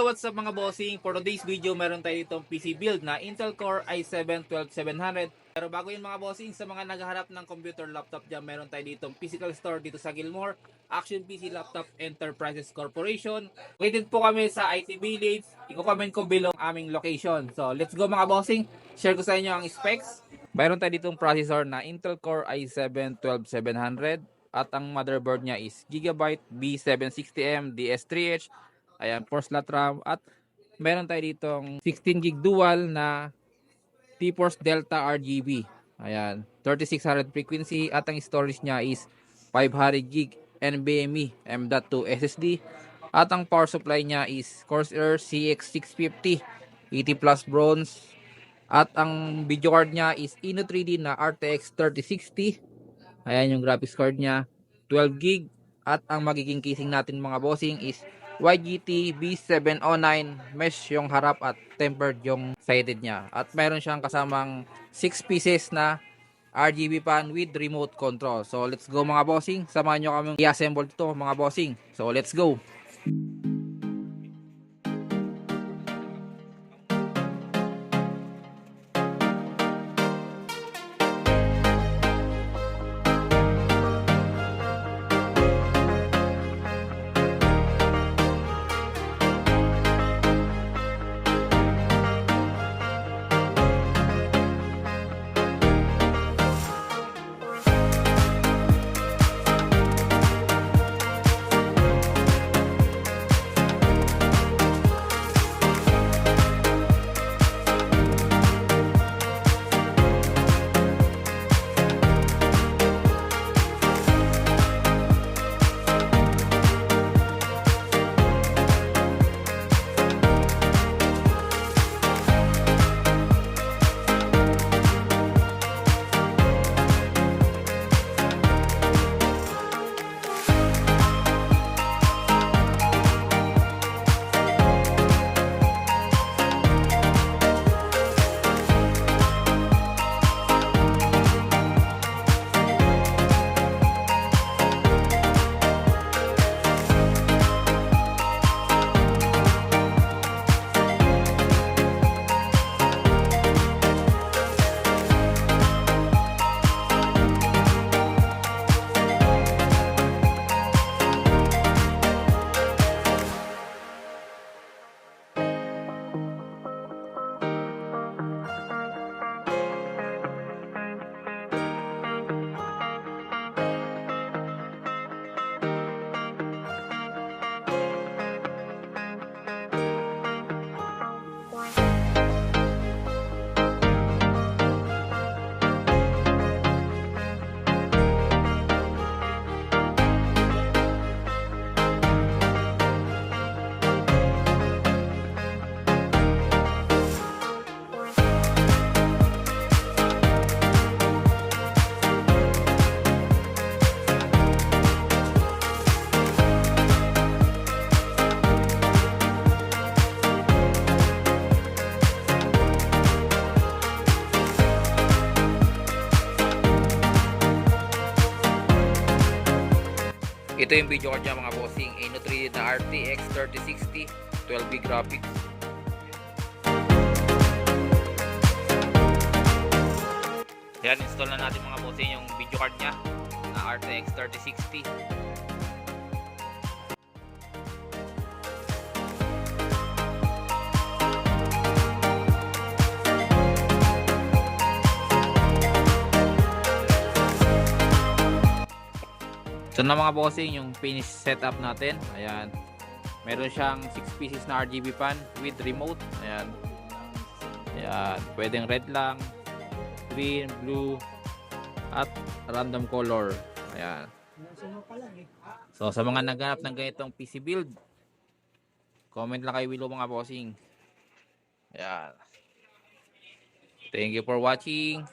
what's up mga bossing? For today's video, meron tayo ditong PC build na Intel Core i7-12700. Pero bago yun mga bossing, sa mga naghahanap ng computer laptop dyan, meron tayo ditong physical store dito sa Gilmore, Action PC Laptop Enterprises Corporation. Waited po kami sa IT Village. I-comment ko below ang aming location. So let's go mga bossing. Share ko sa inyo ang specs. Meron tayo ditong processor na Intel Core i7-12700. At ang motherboard niya is Gigabyte B760M DS3H. Ayan, 4 slot RAM. At meron tayo ditong 16 gig dual na T-Force Delta RGB. Ayan, 3600 frequency. At ang storage niya is 500 gig NVMe M.2 SSD. At ang power supply niya is Corsair CX650 80 Plus Bronze. At ang video card niya is Ino 3D na RTX 3060. Ayan yung graphics card niya, 12 gig. At ang magiging casing natin mga bossing is YGT B709 mesh yung harap at tempered yung sided niya. At meron siyang kasamang 6 pieces na RGB fan with remote control. So let's go mga bossing. Samahan nyo kami i-assemble ito mga bossing. So let's go. Ito yung video card niya mga bossing, Ino 3D na RTX 3060 12 gig graphics. Yan, install na natin mga bossing yung video card niya na RTX 3060. So na mga bossing yung finish setup natin. Ayan. Meron siyang 6 pieces na RGB fan with remote. Ayan. Ayan. Pwedeng red lang, green, blue, at random color. Ayan. So sa mga naghanap ng ganitong PC build, comment lang kayo below mga bossing. Ayan. Thank you for watching.